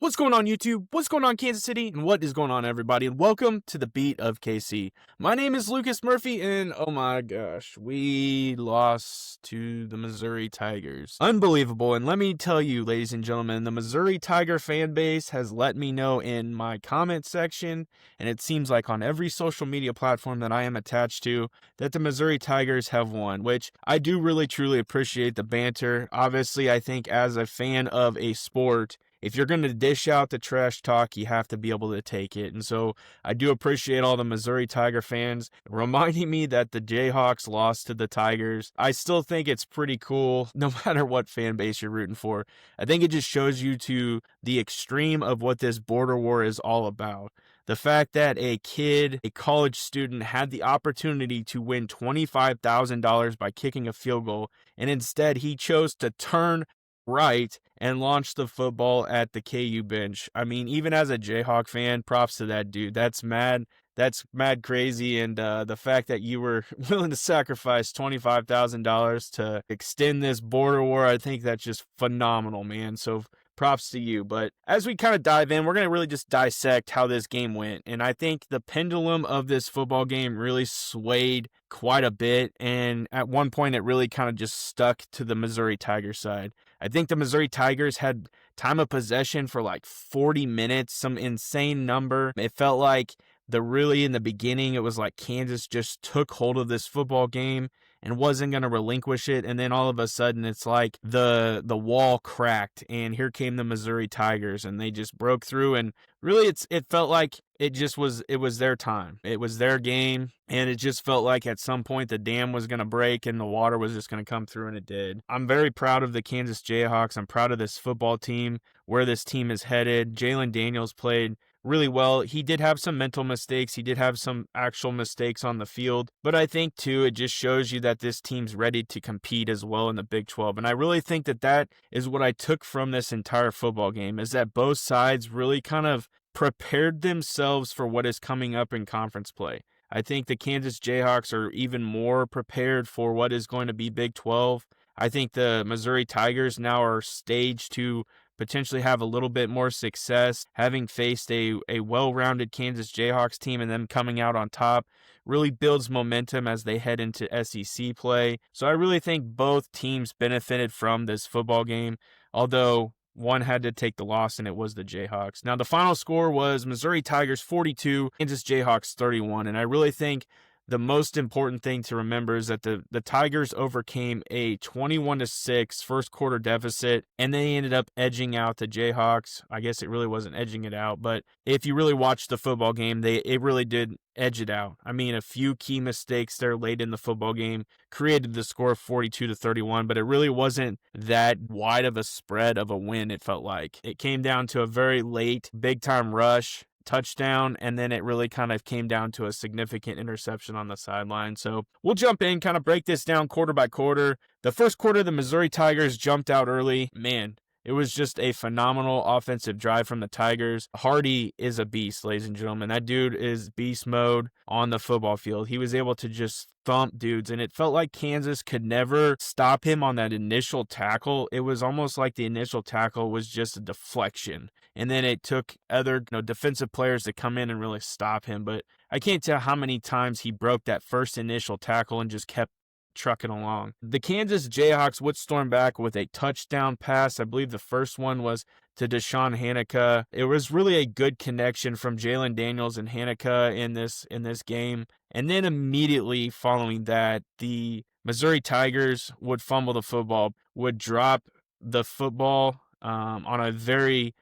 What's going on, YouTube? What's going on, Kansas City? And what is going on, everybody? And welcome to the Beat of KC. My name is Lucas Murphy, and oh my gosh, we lost to the Missouri Tigers. Unbelievable. And let me tell you, ladies and gentlemen, the Missouri Tiger fan base has let me know in my comment section, and it seems like on every social media platform that I am attached to, that the Missouri Tigers have won, which I do really, truly appreciate the banter. Obviously, I think as a fan of a sport, if you're going to dish out the trash talk, you have to be able to take it. And so I do appreciate all the Missouri Tiger fans reminding me that the Jayhawks lost to the Tigers. I still think it's pretty cool, no matter what fan base you're rooting for. I think it just shows you to the extreme of what this border war is all about. The fact that a kid, a college student, had the opportunity to win $25,000 by kicking a field goal, and instead he chose to turn right and launch the football at the KU bench. I mean, even as a Jayhawk fan, props to that dude. That's mad. That's mad crazy. And the fact that you were willing to sacrifice $25,000 to extend this border war, I think that's just phenomenal, man. So props to you. But as we kind of dive in, we're going to really just dissect how this game went. And I think the pendulum of this football game really swayed quite a bit. And at one point, it really kind of just stuck to the Missouri Tigers side. I think the Missouri Tigers had time of possession for like 40 minutes, some insane number. It felt like in the beginning, it was like Kansas just took hold of this football game and wasn't going to relinquish it. And then all of a sudden, it's like the wall cracked, and here came the Missouri Tigers, and they just broke through. And really, it felt like it was their time. It was their game, and it just felt like at some point the dam was going to break and the water was just going to come through, and it did. I'm very proud of the Kansas Jayhawks. I'm proud of this football team, where this team is headed. Jalon Daniels played really well. He did have some mental mistakes. He did have some actual mistakes on the field. But I think, too, it just shows you that this team's ready to compete as well in the Big 12. And I really think that is what I took from this entire football game, is that both sides really kind of prepared themselves for what is coming up in conference play. I think the Kansas Jayhawks are even more prepared for what is going to be Big 12. I think the Missouri Tigers now are staged to potentially have a little bit more success, having faced a well-rounded Kansas Jayhawks team, and them coming out on top really builds momentum as they head into SEC play. So I really think both teams benefited from this football game, although one had to take the loss, and it was the Jayhawks. Now, the final score was Missouri Tigers 42, Kansas Jayhawks 31, and I really think the most important thing to remember is that the Tigers overcame a 21-6 first quarter deficit, and they ended up edging out the Jayhawks. I guess it really wasn't edging it out, but if you really watched the football game, it really did edge it out. I mean, a few key mistakes there late in the football game created the score 42-31, but it really wasn't that wide of a spread of a win, it felt like. It came down to a very late, big-time rush, touchdown, and then it really kind of came down to a significant interception on the sideline. So we'll jump in, kind of break this down quarter by quarter. The first quarter, the Missouri Tigers jumped out early. Man, it was just a phenomenal offensive drive from the Tigers. Hardy is a beast, ladies and gentlemen. That dude is beast mode on the football field. He was able to just thump dudes, and it felt like Kansas could never stop him on that initial tackle. It was almost like the initial tackle was just a deflection, and then it took other defensive players to come in and really stop him. But I can't tell how many times he broke that first initial tackle and just kept trucking along. The Kansas Jayhawks would storm back with a touchdown pass. I believe the first one was to Deshaun Hanukkah. It was really a good connection from Jalon Daniels and Hanukkah in this game. And then immediately following that, the Missouri Tigers would fumble the football, would drop the football on a very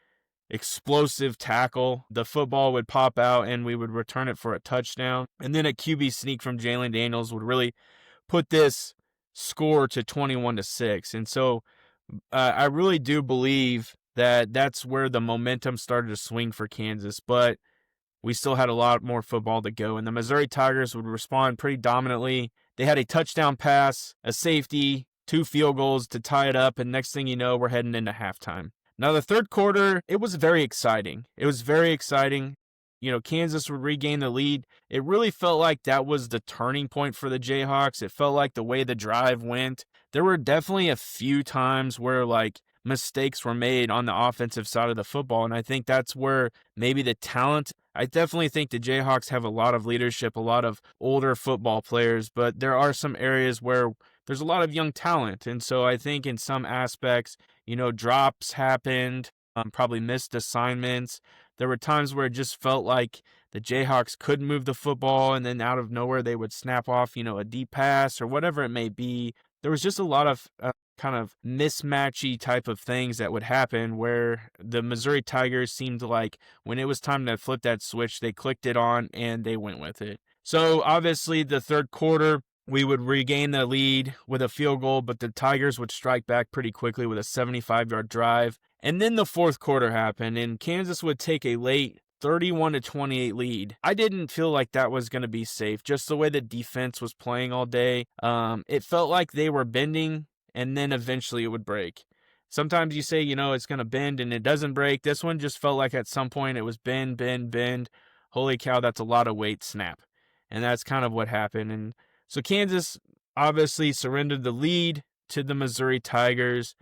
explosive tackle. The football would pop out, and we would return it for a touchdown. And then a QB sneak from Jalon Daniels would really put this score to 21-6. And so I really do believe that that's where the momentum started to swing for Kansas, but we still had a lot more football to go, and the Missouri Tigers would respond pretty dominantly. They had a touchdown pass, a safety, 2 field goals to tie it up, and next thing you know, we're heading into halftime. Now, the third quarter, it was very exciting. Kansas would regain the lead. It really felt like that was the turning point for the Jayhawks. It felt like the way the drive went. There were definitely a few times where, mistakes were made on the offensive side of the football. And I think that's where maybe the talent, I definitely think the Jayhawks have a lot of leadership, a lot of older football players, but there are some areas where there's a lot of young talent. And so I think in some aspects, drops happened, probably missed assignments. There were times where it just felt like the Jayhawks couldn't move the football, and then out of nowhere they would snap off, a deep pass or whatever it may be. There was just a lot of kind of mismatchy type of things that would happen where the Missouri Tigers seemed like when it was time to flip that switch, they clicked it on and they went with it. So obviously the third quarter, we would regain the lead with a field goal, but the Tigers would strike back pretty quickly with a 75-yard drive. And then the fourth quarter happened, and Kansas would take a late 31-28 lead. I didn't feel like that was going to be safe, just the way the defense was playing all day. It felt like they were bending, and then eventually it would break. Sometimes you say, it's going to bend, and it doesn't break. This one just felt like at some point it was bend, bend, bend. Holy cow, that's a lot of weight, snap. And that's kind of what happened. And so Kansas obviously surrendered the lead to the Missouri Tigers.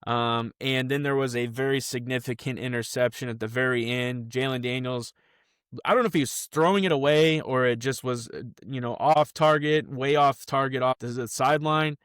And then there was a very significant interception at the very end. Jalen Daniels, I don't know if he was throwing it away or it just was, off target, way off target, off the sideline.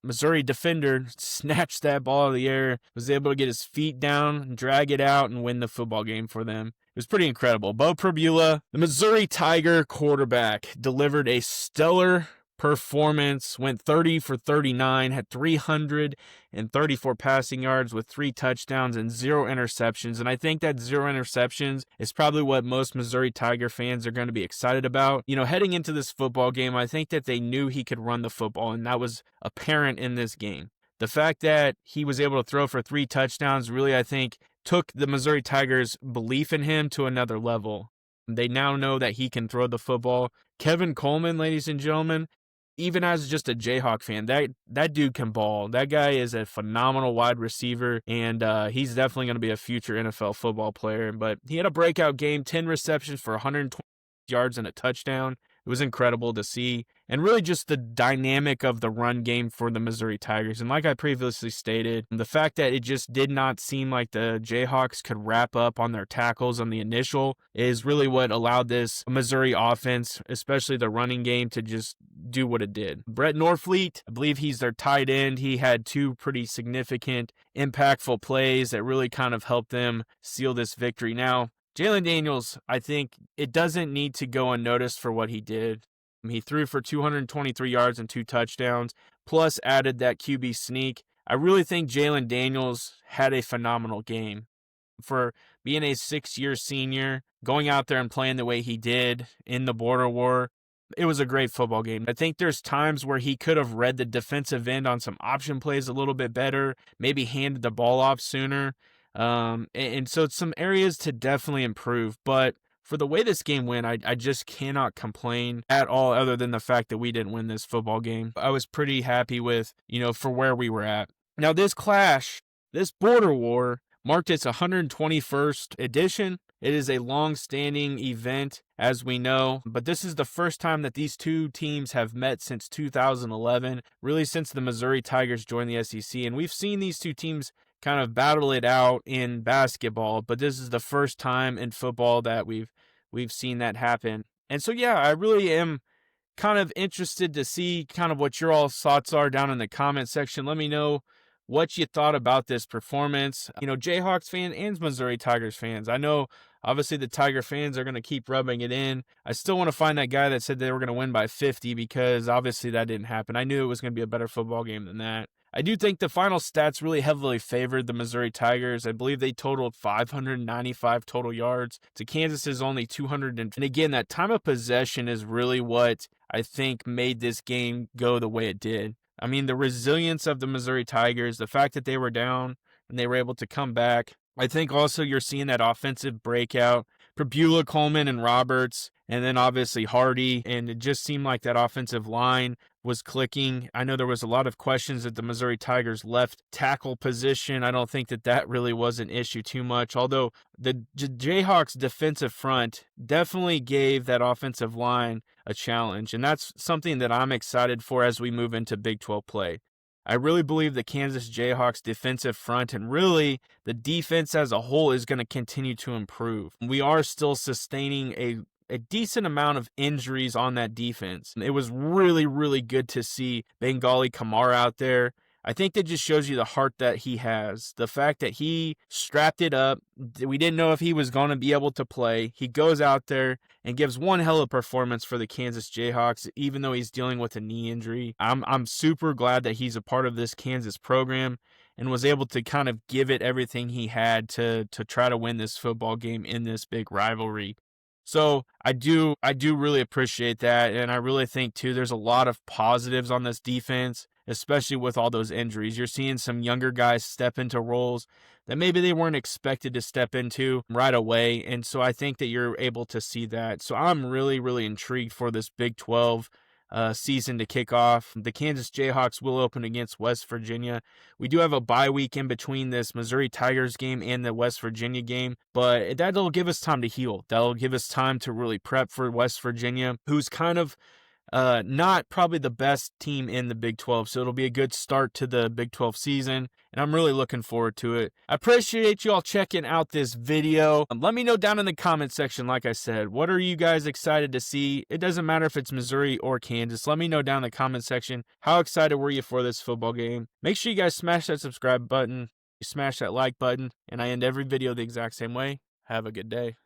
Missouri defender snatched that ball out of the air, was able to get his feet down, drag it out, and win the football game for them. It was pretty incredible. Bo Perbula, the Missouri Tiger quarterback, delivered a stellar performance, went 30 for 39, had 334 passing yards with 3 touchdowns and 0 interceptions. And I think that 0 interceptions is probably what most Missouri Tiger fans are going to be excited about. Heading into this football game, I think that they knew he could run the football, and that was apparent in this game. The fact that he was able to throw for 3 touchdowns really, I think, took the Missouri Tigers' belief in him to another level. They now know that he can throw the football. Kevin Coleman, ladies and gentlemen, even as just a Jayhawk fan, that dude can ball. That guy is a phenomenal wide receiver, and he's definitely going to be a future NFL football player. But he had a breakout game, 10 receptions for 120 yards and a touchdown. It was incredible to see, and really just the dynamic of the run game for the Missouri Tigers. And like I previously stated, the fact that it just did not seem like the Jayhawks could wrap up on their tackles on the initial is really what allowed this Missouri offense, especially the running game, to just do what it did. Brett Norfleet, I believe he's their tight end. He had 2 pretty significant, impactful plays that really kind of helped them seal this victory. Now, Jalen Daniels, I think it doesn't need to go unnoticed for what he did. He threw for 223 yards and 2 touchdowns, plus added that QB sneak. I really think Jalen Daniels had a phenomenal game. For being a 6-year senior, going out there and playing the way he did in the border war, it was a great football game. I think there's times where he could have read the defensive end on some option plays a little bit better, maybe handed the ball off sooner. And so it's some areas to definitely improve, but for the way this game went, I just cannot complain at all, other than the fact that we didn't win this football game. I was pretty happy with, for where we were at. Now this clash, this border war, marked its 121st edition. It is a long-standing event, as we know, but this is the first time that these two teams have met since 2011, really since the Missouri Tigers joined the SEC, and we've seen these two teams kind of battle it out in basketball, but this is the first time in football that we've seen that happen. And so, yeah, I really am kind of interested to see kind of what your all thoughts are down in the comment section. Let me know what you thought about this performance. Jayhawks fan and Missouri Tigers fans. I know, obviously, the Tiger fans are going to keep rubbing it in. I still want to find that guy that said they were going to win by 50, because obviously that didn't happen. I knew it was going to be a better football game than that. I do think the final stats really heavily favored the Missouri Tigers. I believe they totaled 595 total yards to Kansas's only 200. And again, that time of possession is really what I think made this game go the way it did. I mean, the resilience of the Missouri Tigers, the fact that they were down and they were able to come back. I think also you're seeing that offensive breakout. Perbula, Coleman, and Roberts, and then obviously Hardy, and it just seemed like that offensive line was clicking. I know there was a lot of questions at the Missouri Tigers left tackle position. I don't think that really was an issue too much, although the Jayhawks defensive front definitely gave that offensive line a challenge, and that's something that I'm excited for as we move into Big 12 play. I really believe the Kansas Jayhawks defensive front and really the defense as a whole is going to continue to improve. We are still sustaining a decent amount of injuries on that defense. It was really, really good to see Bengali Kamara out there. I think that just shows you the heart that he has. The fact that he strapped it up. We didn't know if he was going to be able to play. He goes out there and gives one hell of a performance for the Kansas Jayhawks, even though he's dealing with a knee injury. I'm super glad that he's a part of this Kansas program and was able to kind of give it everything he had to try to win this football game in this big rivalry. So I do really appreciate that, and I really think too there's a lot of positives on this defense, especially with all those injuries. You're seeing some younger guys step into roles that maybe they weren't expected to step into right away, and so I think that you're able to see that. So I'm really, really intrigued for this Big 12 season to kick off. The Kansas Jayhawks will open against West Virginia. We do have a bye week in between this Missouri Tigers game and the West Virginia game, but that'll give us time to heal. That'll give us time to really prep for West Virginia, who's kind of not probably the best team in the Big 12, so it'll be a good start to the Big 12 season, and I'm really looking forward to it. I appreciate you all checking out this video. Let me know down in the comment section, like I said, what are you guys excited to see? It doesn't matter if it's Missouri or Kansas. Let me know down in the comment section, how excited were you for this football game? Make sure you guys smash that subscribe button, smash that like button, and I end every video the exact same way. Have a good day.